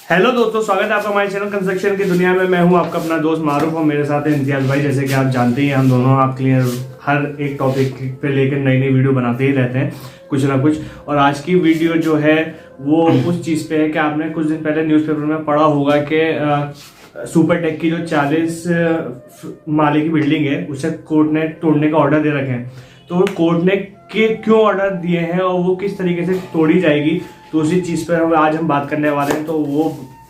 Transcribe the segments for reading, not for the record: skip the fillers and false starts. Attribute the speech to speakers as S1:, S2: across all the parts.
S1: Hello दोस्तों, स्वागत है आपका हमारे चैनल कंस्ट्रक्शन की दुनिया में। मैं हूं आपका अपना दोस्त मारूफ और मेरे साथ है इम्तियाज भाई। जैसे कि आप जानते ही हैं, हम दोनों आपके लिए हर एक टॉपिक पे लेकर नई नई वीडियो बनाते ही रहते हैं कुछ ना कुछ। और आज की वीडियो जो है वो उस चीज़ पे है कि आपने कुछ दिन पहले न्यूज़पेपर में पढ़ा होगा कि सुपरटेक की जो 40 माले की बिल्डिंग है उसे कोर्ट ने तोड़ने का ऑर्डर दे रखे हैं। तो कोर्ट ने क्यों ऑर्डर दिए हैं और वो किस तरीके से तोड़ी जाएगी, तो उसी चीज़ पर आज हम बात करने वाले हैं। तो वो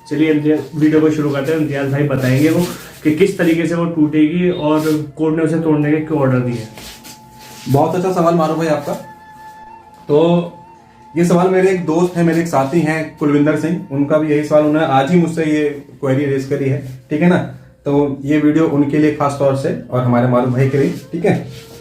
S1: चलिए वीडियो को शुरू करते हैं। इम्तियाज भाई बताएंगे वो कि किस तरीके से वो टूटेगी और कोर्ट ने उसे तोड़ने के क्यों ऑर्डर दिए।
S2: बहुत अच्छा सवाल मारो भाई आपका। तो ये सवाल मेरे एक दोस्त हैं, मेरे एक साथी हैं कुलविंदर सिंह, उनका भी यही सवाल, उन्होंने आज ही मुझसे ये क्वेरी रेज करी है। ठीक है ना, तो ये वीडियो उनके लिए खास तौर से और हमारे मारूफ भाई के लिए। ठीक है,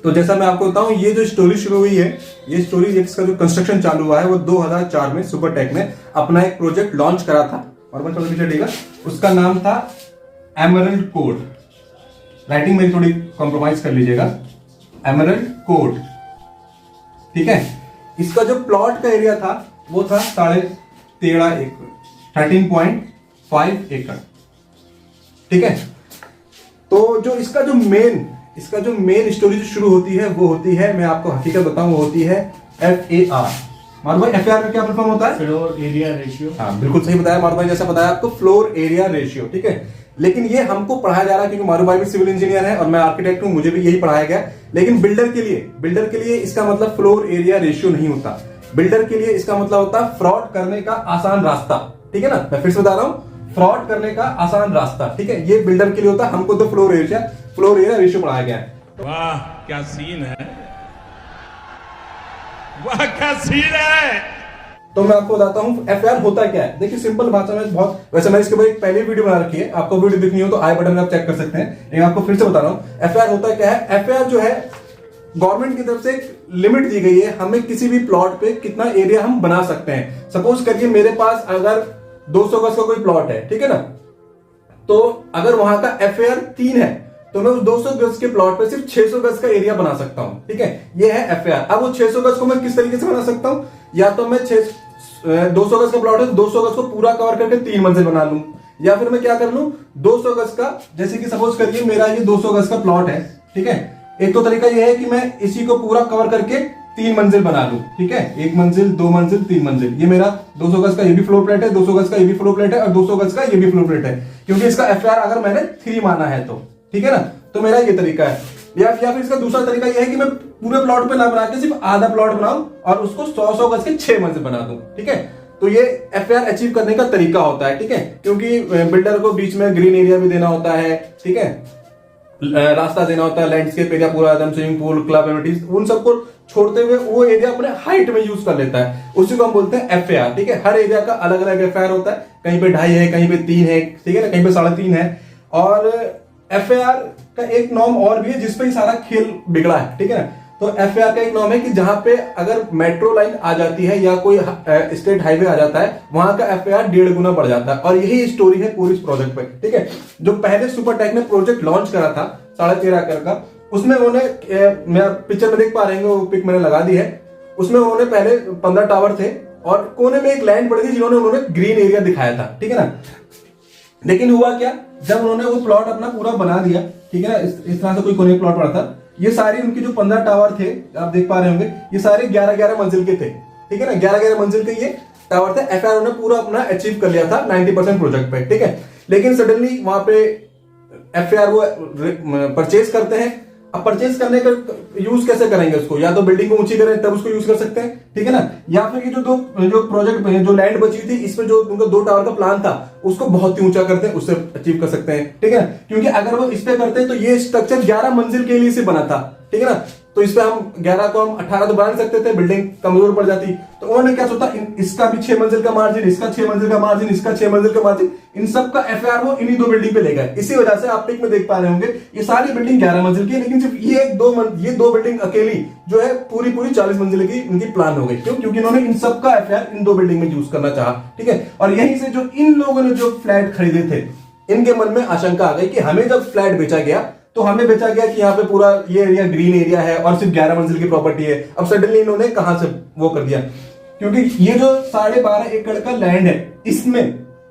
S2: तो जैसा मैं आपको बताऊं, ये जो स्टोरी शुरू हुई है, ये स्टोरी इसका जो कंस्ट्रक्शन चालू हुआ है वो 2004 में सुपरटेक ने अपना एक प्रोजेक्ट लॉन्च करा था। और मैं थोड़ा पीछे हटिएगा, उसका नाम था एमरल्ड कोर्ट। राइटिंग मेरी थोड़ी कॉम्प्रोमाइज कर लीजिएगा, एमरल्ड कोर्ट। ठीक है, इसका जो प्लॉट का एरिया था वो था 13.5 एकड़, 13.5 एकड़। ठीक है, तो जो इसका जो मेन स्टोरी जो शुरू होती है वो होती है, मैं आपको हकीकत बताऊं, वो होती है FAR। मारू भाई, FAR में क्या फॉर्म होता है?
S1: Floor area ratio.
S2: हाँ, बिल्कुल सही बताया मारू भाई, जैसा बताया आपको, फ्लोर एरिया रेशियो। ठीक है, लेकिन ये हमको पढ़ाया जा रहा है क्योंकि मारू भाई भी सिविल इंजीनियर है और मैं आर्किटेक्ट हूं, मुझे भी यही पढ़ाया गया। लेकिन बिल्डर के लिए इसका मतलब फ्लोर एरिया रेशियो नहीं होता। बिल्डर के लिए इसका मतलब होता है फ्रॉड करने का आसान रास्ता। ठीक है ना, मैं फिर से बता रहा हूं, फ्रॉड करने का आसान रास्ता। ठीक है, ये बिल्डर के लिए होता है, हमको तो फ्लोर एरिया रेशियो पढ़ाया गया है।
S3: वाह क्या सीन है, वाह क्या सीन है।
S2: तो मैं आपको बताता हूं FAR होता क्या है। देखिए, सिंपल भाषा में बहुत, वैसे मैं इसके ऊपर एक पहले वीडियो बना रखी है, आपको वीडियो देखनी हो तो आई बटन में आप चेक कर सकते हैं, लेकिन आपको फिर से बता रहा हूं FAR होता क्या है। FAR जो है, गवर्नमेंट की तरफ से एक लिमिट दी गई है, हमें किसी भी प्लॉट पे कितना एरिया हम बना सकते हैं। सपोज करिए मेरे पास अगर 200 गज का कोई प्लॉट है, ठीक है ना, तो अगर वहां का FAR 3 है तो मैं उस 200 गज के प्लॉट पे सिर्फ 600 गज का एरिया बना सकता हूं। ठीक है, ये है FAR। अब वो 600 गज को मैं किस तरीके से बना सकता हूं, या तो मैं 200 गज का प्लॉट है तो 200 गज को पूरा कवर करके 3 मंजिल बना लूं, या फिर मैं क्या कर लूं, 200 गज का, जैसे कि सपोज करिए मेरा ये 200 गज का प्लॉट है। ठीक है, एक तो तरीका यह है कि मैं इसी को पूरा कवर करके 3 मंजिल बना लूं। ठीक है, 1 मंजिल, 2 मंजिल, 3 मंजिल। ये मेरा 200 गज का ये भी फ्लोर प्लेट है, 200 गज का ये भी फ्लोर प्लेट है और 200 गज का ये भी फ्लोर प्लेट है, क्योंकि इसका FAR अगर मैंने 3 माना है तो। ठीक है ना, तो मेरा ये तरीका है। या फिर इसका दूसरा तरीका यह है कि मैं पूरे प्लॉट पे ना बना के सिर्फ आधा प्लॉट बनाऊं और उसको 100 गज के 6 मंजिल बना दूं। ठीक है, तो ये FAR अचीव करने का तरीका होता है। ठीक है, क्योंकि बिल्डर को बीच में ग्रीन एरिया भी देना होता है। ठीक है, रास्ता देना होता है, लैंडस्केप एरिया पूरा एकदम, स्विमिंग पूल, क्लब एमिनिटीज, उन सबको छोड़ते हुए वो एरिया अपने हाइट में यूज कर लेता है, उसी को हम बोलते हैं FAR। ठीक है, हर एरिया का अलग अलग FAR होता है, कहीं पे 2.5 है, कहीं पे 3 है, ठीक है ना, कहीं पे 3.5 है। और FAR का एक नॉर्म और भी है जिसपे ही सारा खेल बिगड़ा है। ठीक है ना, तो FAR का एक नॉर्म है कि जहां पे अगर मेट्रो लाइन आ जाती है या कोई स्टेट हाईवे आ जाता है, वहां का FAR 1.5 गुना बढ़ जाता है। और यही स्टोरी है पूरी इस प्रोजेक्ट पे। ठीक है, जो पहले सुपरटेक ने प्रोजेक्ट लॉन्च करा था 13.5 एकड़ का, उसमें उन्होंने, मैं पिक्चर में देख पा रहे हैं, वो पिक मैंने लगा दी है, उसमें उन्होंने पहले 15 टावर थे और कोने में एक लैंड पड़ी थी जिन्होंने उन्होंने ग्रीन एरिया दिखाया था। ठीक है ना, लेकिन हुआ क्या, जब उन्होंने वो प्लॉट अपना पूरा बना दिया, ठीक है ना, इस तरह से कोई कोने प्लॉट पड़ा था, ये सारी उनकी जो 15 टावर थे, आप देख पा रहे होंगे, ये सारे 11-11 मंजिल के थे। ठीक है ना, 11-11 मंजिल के ये टावर थे। FAR उन्होंने पूरा अपना अचीव कर लिया था 90% प्रोजेक्ट पे। ठीक है, लेकिन सडनली वहां पे FAR वो परचेज करते हैं। अब परचेज करने का यूज कैसे करेंगे उसको, या तो बिल्डिंग को ऊंची करें तब उसको यूज कर सकते हैं, ठीक है ना, या फिर ये जो प्रोजेक्ट जो लैंड बची थी, इसमें जो उनका 2 टावर का प्लान था उसको बहुत ही ऊंचा करते हैं, उससे अचीव कर सकते हैं। ठीक है ना, क्योंकि अगर वो इस पे करते हैं तो ये स्ट्रक्चर 11 मंजिल के लिए से बना था। ठीक है ना, तो इस पे हम 11 को हम 18 तो बना सकते थे, बिल्डिंग कमजोर पड़ जाती। तो उन्होंने क्या सोचा, इसका भी 6 मंजिल का मार्जिन, इसका 6 मंजिल का मार्जिन, इसका 6 मंजिल का मार्जिन, इन सब का FAR वो इन्हीं 2 बिल्डिंग पे ले गए। इसी वजह से आप पिक में देख पा रहे होंगे ये सारी बिल्डिंग 11 मंजिल की है, लेकिन सिर्फ ये 2 बिल्डिंग अकेली जो है पूरी 40 मंजिल की इनकी प्लान हो गई। क्यों? क्योंकि इन्होंने इन सब का FAR इन 2 बिल्डिंग में यूज करना चाहा। ठीक है, और यहीं से जो इन लोगों ने जो फ्लैट खरीदे थे, इनके मन में आशंका आ गई कि हमें जब फ्लैट बेचा गया तो हमें बेचा गया कि यहाँ पे पूरा ये एरिया ग्रीन एरिया है और सिर्फ 11 मंजिल की प्रॉपर्टी है। अब सडनली इन्होंने कहां से वो कर दिया, क्योंकि ये जो 12.5 एकड़ का लैंड है इसमें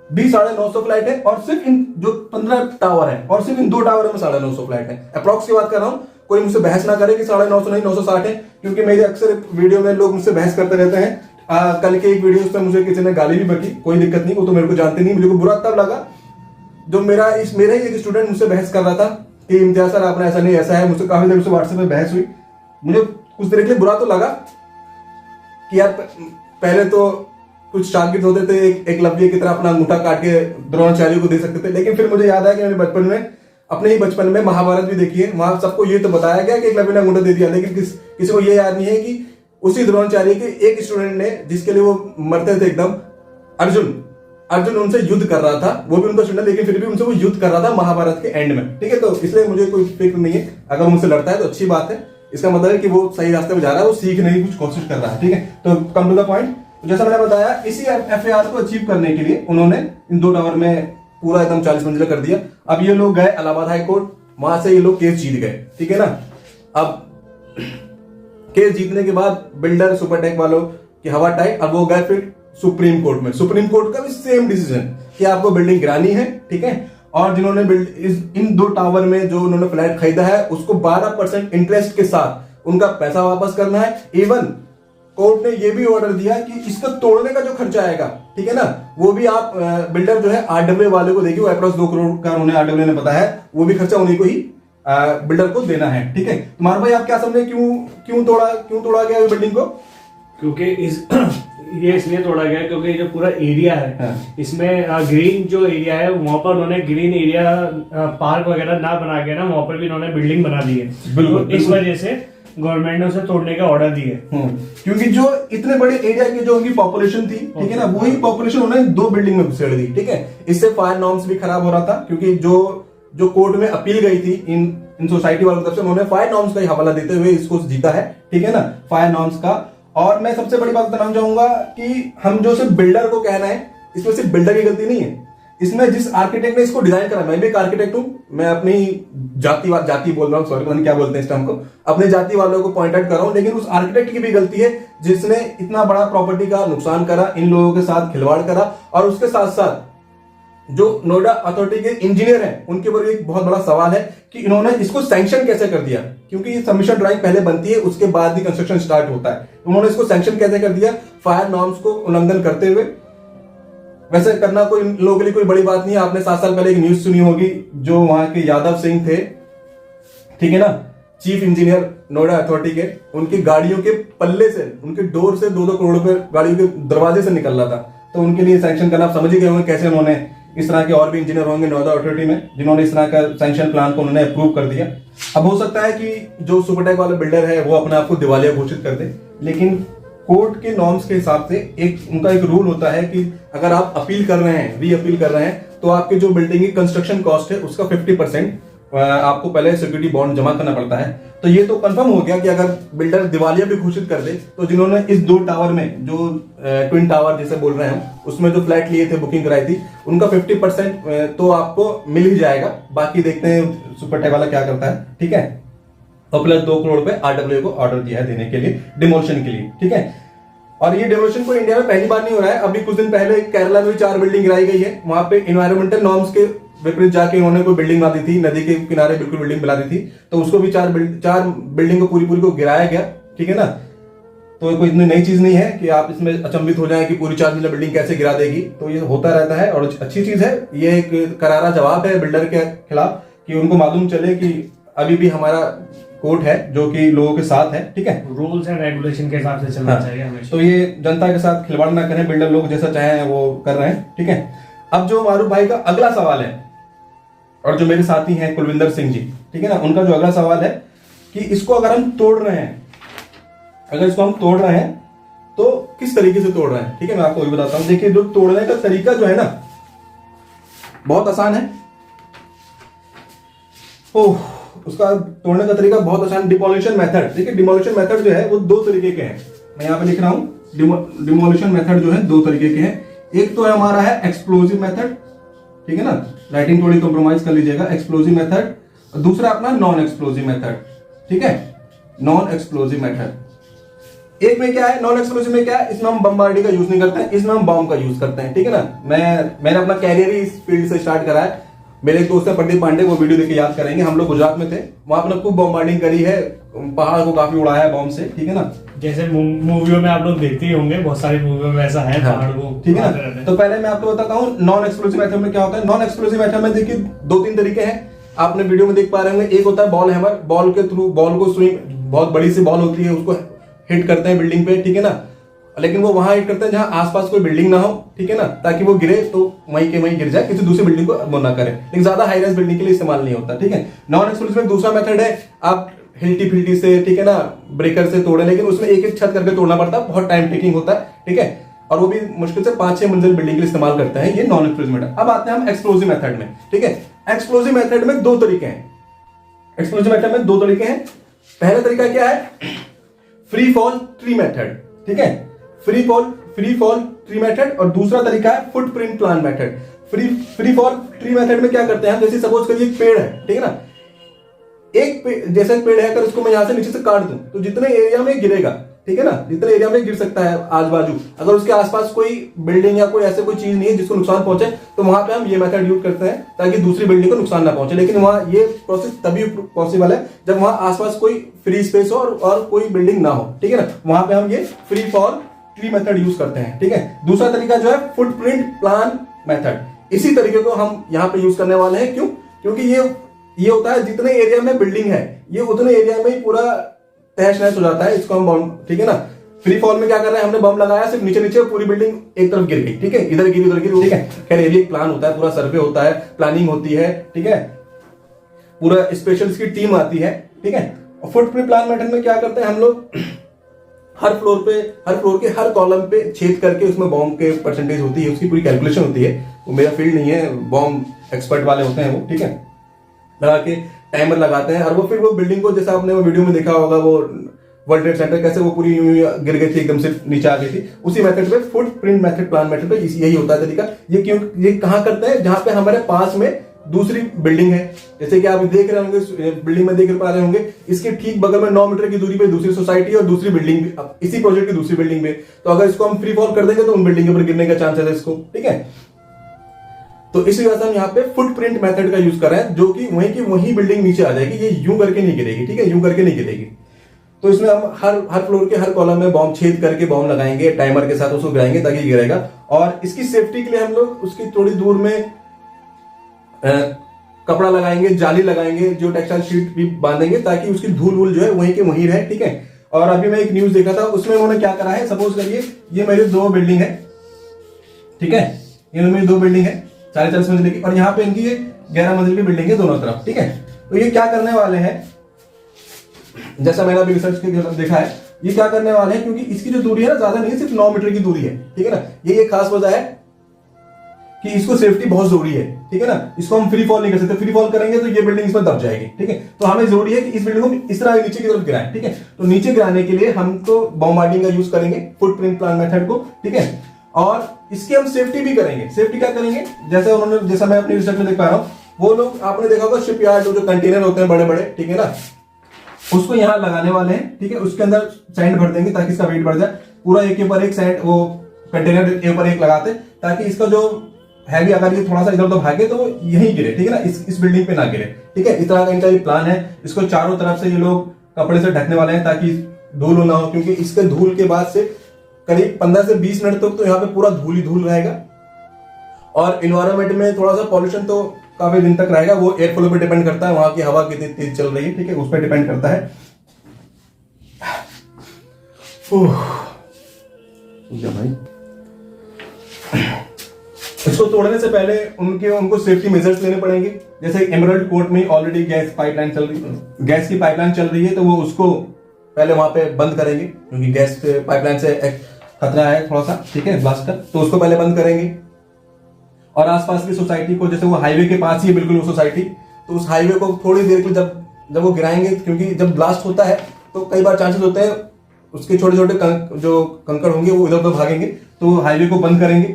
S2: भी 950 फ्लैट है और सिर्फ इन जो 15 टावर है और सिर्फ इन 2 टावर में 950 फ्लैट है। अप्रॉक्स की बात कर रहा हूं, कोई मुझसे बहस ना करे कि 950 नहीं 960 है, क्योंकि मेरे अक्सर वीडियो में लोग मुझसे बहस करते रहते हैं। कल के एक वीडियो पे मुझे किसी ने गाली भी बकी, कोई दिक्कत नहीं, वो तो मेरे को जानते नहीं। मुझे को बुरा तब लगा जो मेरा ही एक स्टूडेंट मुझसे बहस कर रहा था कि इम्तियाज सर आपने ऐसा नहीं ऐसा है। मुझसे काफी देर से व्हाट्सएप पे बहस हुई, मुझे कुछ देर के लिए बुरा तो लगा कि यार पहले तो कुछ शागिर्द होते थे एक लव्य की तरह अपना अंगूठा काट के द्रोणाचार्य को दे सकते थे, लेकिन फिर मुझे याद आया कि मैंने बचपन में अपने ही बचपन में महाभारत भी देखी है, वहां सबको ये तो बताया गया कि एक लव्य ने अंगूठा दे दिया, लेकिन किसी को ये याद नहीं है कि उसी द्रोणाचार्य के एक स्टूडेंट ने, जिसके लिए वो मरते थे एकदम, अर्जुन उनसे युद्ध कर रहा था, वो भी उनका स्टूडेंट, लेकिन फिर भी उनसे वो युद्ध कर रहा था महाभारत के एंड में। ठीक है, तो इसलिए मुझे कोई फिक्र नहीं है, अगर मुझसे लड़ता है तो अच्छी बात है, इसका मतलब है कि वो सही रास्ते में जा रहा है, वो सीखने की कुछ कोशिश कर रहा है। ठीक है, तो कम टू द पॉइंट, जैसा मैंने बताया इसी एफएआर को अचीव करने के लिए उन्होंने इन 2 टावर में पूरा एकदम 40 मंजिला कर दिया। अब ये लोग गए इलाहाबाद हाई कोर्ट, वहां से ये लोग केस जीत गए। ठीक है ना, अब केस जीतने के बाद बिल्डर सुपरटेक वालों की हवा टाइट, अब वो गए फिर सुप्रीम कोर्ट में। सुप्रीम कोर्ट का भी सेम डिसीजन कि आपको बिल्डिंग गिरानी है। ठीक है, और जिन्होंने इन 2 टावर में जो उन्होंने फ्लैट खरीदा है उसको 12% इंटरेस्ट के साथ उनका पैसा वापस करना है। इवन कोर्ट ने ये भी ऑर्डर दिया कि इसको तोड़ने का जो खर्चा आएगा, ठीक है ना, वो भी आप बिल्डर जो है आरडब्ल्यू वाले को देखिए, वो अप्रॉक्स 2 करोड़ का उन्होंने आरडब्ल्यू ने बताया है, वो भी खर्चा उन्हीं को ही बिल्डर को देना है। ठीक है, तुम्हारे भाई आप क्या समझे क्यों तोड़ा गया बिल्डिंग को?
S1: क्योंकि ये इसलिए तोड़ा गया क्योंकि जो पूरा एरिया है इसमें ग्रीन जो एरिया है वहां पर उन्होंने ग्रीन एरिया पार्क वगैरह ना बना के ना वहां पर भी उन्होंने बिल्डिंग बना दी है। तो इस वजह से गवर्नमेंट ने उसे तोड़ने का ऑर्डर दिए,
S2: क्योंकि जो इतने बड़े एरिया की जो उनकी पॉपुलेशन थी, ठीक है ना, वही पॉपुलेशन उन्होंने 2 बिल्डिंग में घुसेड़ दी। ठीक है, इससे फायर नॉर्म्स भी खराब हो रहा था, क्योंकि जो कोर्ट में अपील गई थी इन सोसाइटी वालों की तरफ से, उन्होंने फायर नॉर्म्स का ही हवाला देते हुए इसको जीता है। ठीक है ना, फायर नॉर्म्स का। और मैं सबसे बड़ी बात बताना चाहूंगा कि हम जो सिर्फ बिल्डर को कहना है, इसमें सिर्फ बिल्डर की गलती नहीं है, इसमें जिस आर्किटेक्ट ने इसको डिजाइन करा, मैं भी एक आर्किटेक्ट हूं, मैं अपनी जाति बोल रहा हूं, सॉरी पता नहीं क्या बोलते हैं इस टर्म को, अपने जाति वालों को पॉइंट आउट कर रहा हूं, लेकिन उस आर्किटेक्ट की भी गलती है जिसने इतना बड़ा प्रॉपर्टी का नुकसान करा, इन लोगों के साथ खिलवाड़ करा। और उसके साथ साथ जो नोएडा अथॉरिटी के इंजीनियर हैं उनके ऊपर एक बहुत बड़ा सवाल है कि इन्होंने इसको सैंक्शन कैसे कर दिया, क्योंकि सबमिशन ड्राइंग पहले बनती है, उसके बाद ही कंस्ट्रक्शन स्टार्ट होता है। उन्होंने इसको सैंक्शन कैसे कर दिया, फायर नॉर्म्स को उल्लंघन करते हुए। वैसे करना कोई लोगों के लिए कोई बड़ी बात नहीं है। आपने 7 साल पहले एक न्यूज सुनी होगी, जो वहां के यादव सिंह थे, ठीक है ना, चीफ इंजीनियर नोएडा अथॉरिटी के, उनकी गाड़ियों के पल्ले से, उनके डोर से 2-2 करोड़ रुपए गाड़ियों के दरवाजे से निकल रहा था। तो उनके लिए सैंक्शन करना आप समझ ही गए होंगे कैसे उन्होंने, इस तरह के और भी इंजीनियर होंगे नोएडा अथॉरिटी में जिन्होंने इस तरह का सैंक्शन प्लान को उन्होंने अप्रूव कर दिया। अब हो सकता है कि जो सुपरटेक वाला बिल्डर है वो अपने आप को दिवालिया घोषित कर दे, लेकिन कोर्ट के नॉर्म्स के हिसाब से उनका एक रूल होता है कि अगर आप अपील कर रहे हैं, री अपील कर रहे हैं, तो आपके जो बिल्डिंग की कंस्ट्रक्शन कॉस्ट है उसका 50% आपको पहले सिक्योरिटी बॉन्ड जमा करना पड़ता है। तो ये तो कंफर्म हो गया कि अगर बिल्डर दिवालिया भी घोषित कर दे, तो जिन्होंने इस 2 टावर में, जो ट्विन टावर जैसे बोल रहे हैं, उसमें जो फ्लैट लिए थे, बुकिंग कराई थी, उनका 50% तो आपको मिल ही जाएगा। बाकी देखते हैं सुपरटेक वाला क्या करता है। ठीक है, और प्लस 2 करोड़ रुपए आरडब्ल्यू को ऑर्डर दिया है देने के लिए, डिमोलिशन के लिए। ठीक है, और ये डिमोलिशन को इंडिया में पहली बार नहीं हो रहा है। अभी कुछ दिन पहले केरला में 4 बिल्डिंग गिराई गई है, वहां पे इन्वायरमेंटल नॉर्म्स के विपरीत जाके उन्होंने कोई बिल्डिंग बना दी थी, नदी के किनारे बिल्कुल बिल्डिंग बना दी थी, तो उसको भी 4 बिल्डिंग को पूरी को गिराया गया। ठीक है ना, तो कोई इतनी नई चीज नहीं है कि आप इसमें अचंभित हो जाएं कि पूरी 4 मंजिला बिल्डिंग कैसे गिरा देगी। तो ये होता रहता है और अच्छी चीज है। ये एक करारा जवाब है बिल्डर के खिलाफ कि उनको मालूम चले कि अभी भी हमारा कोर्ट है जो कि लोगों के साथ है। ठीक है, रूल्स एंड रेगुलेशन के हिसाब से चलना चाहिए हमेशा। तो ये जनता के साथ खिलवाड़ ना करें, बिल्डर लोग जैसा चाहे वो कर रहे हैं। ठीक है, अब जो मारूफ भाई का अगला सवाल है, और जो मेरे साथी हैं कुलविंदर सिंह जी, ठीक है ना, उनका जो अगला सवाल है कि इसको अगर हम तोड़ रहे हैं, तो किस तरीके से तोड़ रहे हैं। ठीक है, मैं आपको वही बताता हूं। देखिए, जो तोड़ने का तरीका जो है ना, बहुत आसान है। उसका तोड़ने का तरीका बहुत आसान, डिमोलिशन मेथड। देखिए, डिमोलिशन मेथड जो है वो 2 तरीके के हैं। मैं यहां पे लिख रहा हूं, डिमोलिशन मेथड जो है 2 तरीके के हैं। एक तो हमारा है एक्सप्लोजिव मेथड, ठीक है ना, राइटिंग थोड़ी कंप्रोमाइज कर लीजिएगा, एक्सप्लोजिव मेथड। दूसरा अपना नॉन एक्सप्लोजिव मेथड। ठीक है, नॉन एक्सप्लोजिव मेथड। एक में क्या है, नॉन एक्सप्लोसिव में क्या है, इसमें हम बमबार्डी का यूज नहीं करते हैं, इसमें हम बॉम्ब का यूज करते हैं, ठीक है ना। मैंने अपना कैरियर ही इस फील्ड से स्टार्ट करा है। मेरे एक दोस्त है प्रदीप पांडे, वो वीडियो देख के याद करेंगे। हम लोग गुजरात में थे, वहां पर खूब बॉम्बार्डिंग करी है, पहाड़ को काफी उड़ाया है बॉम्ब से, ठीक है ना।
S1: जैसे मूवियों में आप लोग देखते ही होंगे, बहुत सारी मूवियों में ऐसा है, पहाड़ को,
S2: ठीक है ना। तो पहले मैं आपको बताता हूँ नॉन एक्सप्लोसिव मेथड में क्या होता है। नॉन एक्सप्लोसिव मेथड में देखिए 2-3 तरीके हैं, आपने वीडियो में देख पा रहे होंगे। एक होता है बॉल हैमर, बॉल के थ्रू बॉल को स्विंग, बहुत बड़ी सी बॉल होती है, उसको हिट करते हैं बिल्डिंग पे, ठीक है ना। लेकिन वो वहां हिट करते हैं जहां आसपास कोई बिल्डिंग ना हो, ठीक है ना, ताकि वो गिरे तो वहीं के वहीं गिर जाए, किसी दूसरी बिल्डिंग को वो ना करे। लेकिन ज्यादा हाई राइज बिल्डिंग के लिए इस्तेमाल नहीं होता, ठीक है। नॉन एक्सप्लोसिव में दूसरा मेथड है, आप हिल्टी फिल्टी से, ठीक है ना, ब्रेकर से तोड़े, लेकिन उसमें एक एक छत करके तोड़ना पड़ता है, बहुत टाइम टेकिंग होता है, ठीक है। और वो भी मुश्किल से 5-6 मंजिल बिल्डिंग के लिए इस्तेमाल करते हैं, ये नॉन एक्सप्लोसिव मेथड। अब आते हैं हम एक्सप्लोसिव मेथड में, ठीक है। एक्सप्लोसिव मेथड में 2 तरीके हैं। एक्सप्लोसिव मेथड में 2 तरीके हैं। पहला तरीका क्या है, फ्री फॉल ट्री मेथड, ठीक है। Free fall tree method. और दूसरा तरीका है footprint plan method. Free fall tree method में क्या करते हैं हम, जैसे सपोज करिए एक पेड़ है, ठीक है ना। जैसे पेड़ है, अगर उसको मैं यहां से नीचे से काट दूं तो जितने एरिया में गिरेगा, ठीक है ना, जितने एरिया में गिर सकता है आजू बाजू, अगर उसके आसपास कोई बिल्डिंग या कोई ऐसे कोई चीज नहीं है जिसको नुकसान पहुंचे, तो वहां पे हम ये मेथड यूज करते हैं ताकि दूसरी बिल्डिंग को नुकसान ना पहुंचे। लेकिन वहां ये प्रोसेस तभी पॉसिबल है जब वहां आसपास कोई फ्री स्पेस हो और कोई बिल्डिंग ना हो, ठीक है ना। वहां पे हम ये free fall tree method use करते हैं, ठीक है। दूसरा तरीका जो है फुटप्रिंट प्लान मेथड, इसी तरीके को हम यहाँ पे यूज करने वाले हैं। क्यों? क्योंकि ये होता है जितने एरिया में बिल्डिंग है, ये उतने एरिया में ही पूरा तहस नहस हो जाता है, इसको हम बॉम्ब, ठीक है ना। फ्री फॉल में क्या कर रहे हैं, हमने बम लगाया, सिर्फ नीचे नीचे पूरी बिल्डिंग एक तरफ गिर गई, ठीक है, इधर गिरी उधर गिरी, ठीक है। खैर ये भी एक प्लान होता है, पूरा सर्वे होता है, प्लानिंग होती है, ठीक है, पूरा स्पेशल की टीम आती है, ठीक है। और फुटप्रिंट प्लान मेथड में क्या करते हैं हम लोग, हर फ्लोर के हर कॉलम पे छेद करके उसमें बॉम्ब के परसेंटेज होती है, उसकी पूरी कैलकुलेशन होती है। वो मेरा फील्ड नहीं है, बॉम्ब एक्सपर्ट वाले होते हैं वो, ठीक है। लगा के टाइमर लगाते हैं और वो फिर वो बिल्डिंग को, जैसा आपने वो वीडियो में देखा होगा, वो वर्ल्ड ट्रेड सेंटर कैसे वो पूरी गिर गई थी, एकदम से नीचे आ गई थी, उसी मेथड पे फुटप्रिंट मेथड प्लान मेथड पे यही होता है तरीका। ये कहां करते हैं, जहां पे हमारे पास में दूसरी बिल्डिंग है, जैसे कि आप देख रहे होंगे, बिल्डिंग में देख पा रहे होंगे, इसके ठीक बगल में 9 मीटर की दूरी पे दूसरी सोसाइटी और दूसरी बिल्डिंग भी, इसी प्रोजेक्ट की दूसरी बिल्डिंग में। तो अगर इसको हम फ्री फॉल कर देंगे तो उन बिल्डिंग के ऊपर गिरने का चांसेस है इसको, ठीक है। तो इसी वजह से हम यहाँ पे फुटप्रिंट मेथड का यूज कर रहे हैं, जो कि वहीं की वहीं बिल्डिंग नीचे आ जाएगी, ये यूं करके नहीं गिरेगी, ठीक है, यूं करके नहीं गिरेगी। तो इसमें हम हर फ्लोर के हर कॉलम में बॉम्ब छेद करके बॉम्ब लगाएंगे, टाइमर के साथ उसको गिराएंगे ताकि गिरेगा। और इसकी सेफ्टी के लिए हम लोग उसकी थोड़ी दूर में कपड़ा लगाएंगे, जाली लगाएंगे, जो टेक्सटाइल शीट भी बांधेंगे ताकि उसकी धूल वूल जो है वहीं के वहीं रहे, ठीक है। और अभी मैं एक न्यूज देखा था, उसमें उन्होंने क्या करा है, सपोज करिए ये मेरी 2 बिल्डिंग है, ठीक है, ये मेरी 2 बिल्डिंग है 40-40 मंजिल की, और यहाँ पे इनकी 11 मंजिल की बिल्डिंग है दोनों तरफ, ठीक है। तो ये क्या करने वाले हैं, जैसा मैंने अभी रिसर्च के देखा है, ये क्या करने वाले हैं, क्योंकि इसकी जो दूरी है ना ज्यादा नहीं है, सिर्फ 9 मीटर की दूरी है, ठीक है ना। ये एक खास वजह है कि इसको सेफ्टी बहुत जरूरी है, ठीक है ना। इसको हम फ्री फॉल नहीं कर सकते, फ्री फॉल करेंगे तो ये बिल्डिंग इसमें दब जाएगी, ठीक है। तो हमें जरूरी है कि इस बिल्डिंग को इस तरह नीचे की तरफ गिराएं, ठीक है। तो नीचे गिराने के लिए हम तो बॉम्बार्डिंग का यूज करेंगे, फुटप्रिंट प्लान मेथड को, ठीक है। और इसकी हम सेफ्टी भी करेंगे। सेफ्टी क्या करेंगे, जैसा मैं अपनी रिसर्च में देख पा रहा हूं, वो लोग, आपने देखा होगा शिप यार्ड जो कंटेनर होते हैं बड़े बड़े, ठीक है ना, उसको यहाँ लगाने वाले हैं, ठीक है। उसके अंदर सैंड भर देंगे ताकि इसका वेट बढ़ जाए, पूरा एक के ऊपर एक सैंड, वो कंटेनर के ऊपर एक लगाते ताकि इसका जो हैवी, अगर ये थोड़ा सा इधर उधर भागे तो यहीं गिरे, ठीक है ना, इस बिल्डिंग पे ना गिरे, ठीक है। इस तरह का इनका ये प्लान है। इसको चारों तरफ से ये लोग कपड़े से ढकने वाले हैं ताकि धूल ना हो, क्योंकि इसके धूल के बाद से करीब 15 से 20 मिनट तक तो यहाँ पे पूरा धूल ही धूल रहेगा। और इन्वायरमेंट में थोड़ा सा पॉल्यूशन तो काफी दिन तक रहेगा, वो एयर फ्लो पे डिपेंड करता है, वहां की हवा कितनी तेज चल रही है, ठीक है, उस पर डिपेंड करता है। भाई इसको तोड़ने से पहले उनको सेफ्टी मेजर्स लेने पड़ेंगे। जैसे एमराल्ड कोर्ट में ऑलरेडी गैस की पाइपलाइन चल रही है, तो वो उसको पहले वहां पे बंद करेंगे, क्योंकि गैस पाइपलाइन से खतरा है थोड़ा सा, ठीक है, ब्लास्ट का, तो उसको पहले बंद करेंगे। और आसपास की सोसाइटी को, जैसे वो हाईवे के पास ही है बिल्कुल वो सोसाइटी, तो उस हाईवे को थोड़ी देर के लिए जब वो गिराएंगे, क्योंकि जब ब्लास्ट होता है तो कई बार चांसेस होते हैं उसके छोटे छोटे जो कंकड़ होंगे वो इधर उधर भागेंगे, तो हाईवे को बंद करेंगे,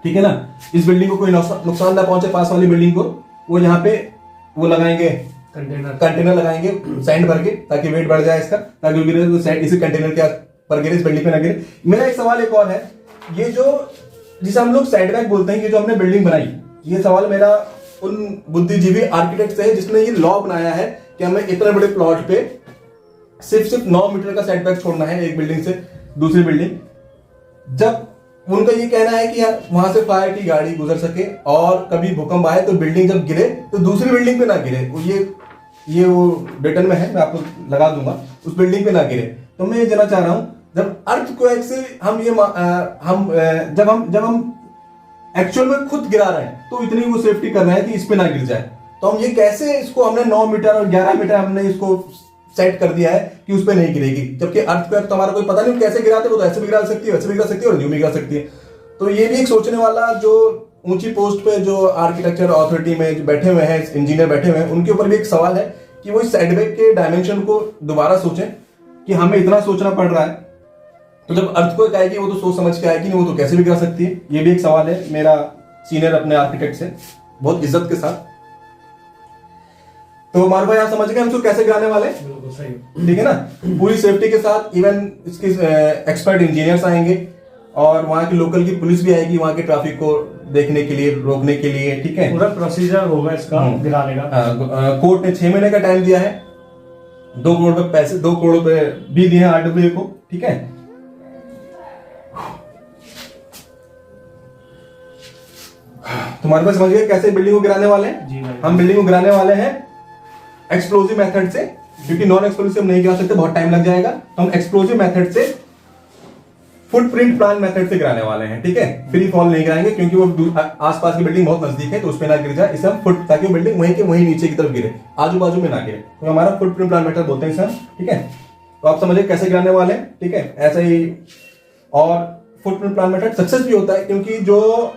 S2: ठीक है ना। इस बिल्डिंग को कोई नुकसान ना पहुंचे, पास वाली बिल्डिंग को, वो यहाँ पे वो लगाएंगे, कंटेनर लगाएंगे सैंड भर के, ताकि वेट बढ़ जाए इसका, ताकि गिरे तो सैंड इसी कंटेनर के पर गिरे, इस बिल्डिंग पे ना गिरे। मेरा एक सवाल एक और है, ये जो जिसे हम लोग सेटबैक बोलते हैं, ये जो हमने बिल्डिंग बनाई, ये सवाल मेरा उन बुद्धिजीवी आर्किटेक्ट से है जिसने ये लॉ बनाया है कि हमें इतने बड़े प्लॉट पे सिर्फ 9 मीटर का सेटबैक छोड़ना है एक बिल्डिंग से दूसरी बिल्डिंग। जब उनका ये कहना है कि यार वहां से फायर की गाड़ी गुजर सके और कभी भूकंप आए तो बिल्डिंग जब गिरे तो दूसरी बिल्डिंग पे ना गिरे, ये वो रिटर्न में है, मैं आपको लगा दूंगा, उस बिल्डिंग पे ना गिरे। तो मैं ये जानना चाह रहा हूं, जब अर्थक्वेक से हम ये जब हम एक्चुअल में खुद गिरा रहे हैं तो इतनी वो सेफ्टी कर रहे हैं कि इस पे ना गिर जाए, तो हम ये कैसे इसको हमने 9 मीटर और 11 मीटर हमने इसको सेट कर दिया है कि उस पे नहीं गिरेगी, जबकि अर्थक्वेक तो हमारा कोई पता नहीं कैसे गिराते, वो तो ऐसे भी गिरा सकती है, वैसे भी गिरा सकती है और यूं भी गिरा सकती है। तो ये भी एक सोचने वाला, जो ऊंची पोस्ट पे जो आर्किटेक्चर अथॉरिटी में जो बैठे हुए हैं, इंजीनियर बैठे हुए हैं, उनके ऊपर भी एक सवाल है कि वो इस सेटबैक के डायमेंशन को दोबारा सोचें कि हमें इतना सोचना पड़ रहा है, तो जब अर्थक्वेक आएगी वो तो सोच समझ के आएगी नहीं, वो तो कैसे भी गिरा सकती है। ये भी एक सवाल है मेरा सीनियर अपने आर्किटेक्ट से, बहुत इज्जत के साथ। तो मारू भाई आप समझ गए हम इसको कैसे गिराने वाले, ठीक है ना, पूरी सेफ्टी के साथ। इवन इसके एक्सपर्ट इंजीनियर्स आएंगे और वहां की लोकल की पुलिस भी आएगी वहां के ट्रैफिक को देखने के लिए, रोकने के लिए, ठीक है।
S1: पूरा प्रोसीजर होगा इसका गिराने का।
S2: कोर्ट ने 6 महीने का टाइम दिया है, 2 करोड़ पे पैसे, 2 करोड़ पे भी दिए हैं RWA को, ठीक है। तुम्हारे पास समझ गए कैसे बिल्डिंग को गिराने वाले हैं।
S1: जी भाई।
S2: हम बिल्डिंग को गिराने वाले हैं एक्सप्लोसिव मेथड से, क्योंकि नॉन एक्सप्लोसिव नहीं गिरा सकते, बहुत टाइम लग जाएगा। तो हम एक्सप्लोसिव मेथड से, फुटप्रिंट प्लान मेथड से गिराने वाले हैं, ठीक है। फ्री फॉल नहीं गिराएंगे क्योंकि वो आसपास की बिल्डिंग बहुत नजदीक है, तो उस पे ना गिर जाए, इसे हम फुट, ताकि वो बिल्डिंग वहीं के वहीं नीचे की तरफ गिरे, आजू बाजू में ना गिरे। तो हमारा फुटप्रिंट प्लान मेथड बोलते हैं इसे हम, ठीक है। तो आप समझिए कैसे गिराने वाले हैं, ठीक है, ऐसा ही। और फुटप्रिंट प्लान मेथड सक्सेस भी होता है, क्योंकि जो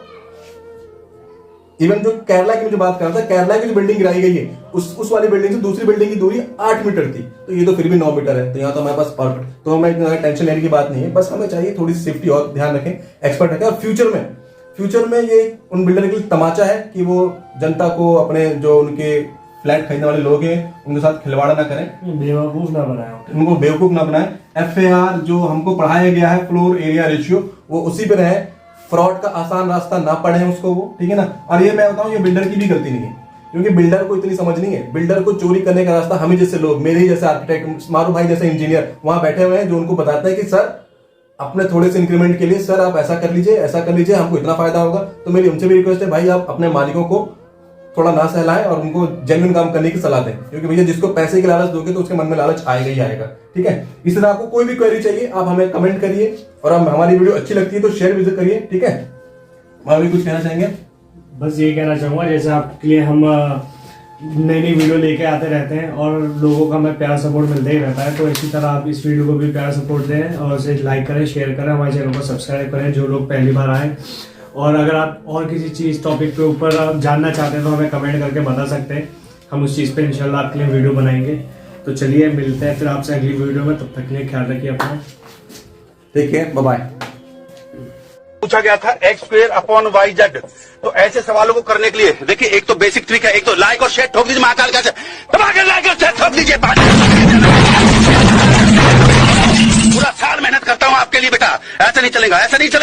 S2: इवन जो केरला की मुझे बात कर रहा था, केरला की जो बिल्डिंग गिराई गई है, उस वाली बिल्डिंग से दूसरी बिल्डिंग की दूरी 8 मीटर थी, तो ये तो फिर भी 9 मीटर है। तो यहाँ तो हमारे पास परफेक्ट, तो हमें टेंशन लेने की बात नहीं है, बस हमें चाहिए थोड़ी सी सेफ्टी और ध्यान रखें, एक्सपर्ट रखें। और फ्यूचर में ये उन बिल्डर के लिए तमाचा है कि वो जनता को, अपने जो उनके फ्लैट खरीदने वाले लोग हैं उनके साथ खिलवाड़ ना करें,
S1: बेवकूफ ना बनाए,
S2: उनको बेवकूफ ना बनाए। FAR जो हमको पढ़ाया गया है, फ्लोर एरिया रेशियो, वो उसी पे रहे, फ्रॉड का आसान रास्ता ना पढ़े उसको वो, ठीक है ना। और ये मैं बताऊं, ये बिल्डर की भी गलती नहीं है, क्योंकि बिल्डर को इतनी समझ नहीं है। बिल्डर को चोरी करने का रास्ता हमें जैसे लोग, मेरे ही जैसे आर्किटेक्ट, मारू भाई जैसे इंजीनियर वहां बैठे हुए हैं, जो उनको बताते हैं कि सर अपने थोड़े से इंक्रीमेंट के लिए सर आप ऐसा कर लीजिए, ऐसा कर लीजिए, हमको इतना फायदा होगा। तो मेरी उनसे भी रिक्वेस्ट है, भाई आप अपने मालिकों को थोड़ा ना सहलाएं और उनको जेन्युइन काम करने की सलाह दें, क्योंकि भैया जिसको पैसे की लालच दोगे तो उसके मन में लालच आएगा ही आएगा, ठीक है। इस तरह आपको कोई भी क्वेरी चाहिए आप हमें कमेंट करिए, और हम हमारी वीडियो अच्छी लगती है तो शेयर भी करिए, ठीक है। और भी कुछ कहना चाहेंगे?
S1: बस ये कहना चाहूंगा, जैसे आपके लिए हम नई नई वीडियो लेके आते रहते हैं और लोगों का हमें प्यार सपोर्ट मिलता ही रहता है, तो इसी तरह आप इस वीडियो को भी प्यार सपोर्ट दें और इसे लाइक करें, शेयर करें, हमारे चैनल को सब्सक्राइब करें जो लोग पहली बार आए। और अगर आप और किसी चीज़ टॉपिक के ऊपर आप जानना चाहते हैं तो हमें कमेंट करके बता सकते हैं, हम उस चीज़ पे इंशाल्लाह आपके लिए वीडियो बनाएंगे। तो चलिए मिलते हैं फिर आपसे अगली वीडियो में, तब तक के लिए ख्याल रखिए अपना,
S2: ठीक है, बाय बाय।
S4: पूछा गया था x²/y/z, तो ऐसे सवालों को करने के लिए देखिए, एक तो बेसिक ट्रिक है, एक तो लाइक और शेयर ठोक दीजिए, महाकाल का दबा के लाइक और शेयर ठोक दीजिए। पूरा साल मेहनत करता हूं आपके लिए बेटा, ऐसा नहीं चलेगा, ऐसा नहीं चलेगा।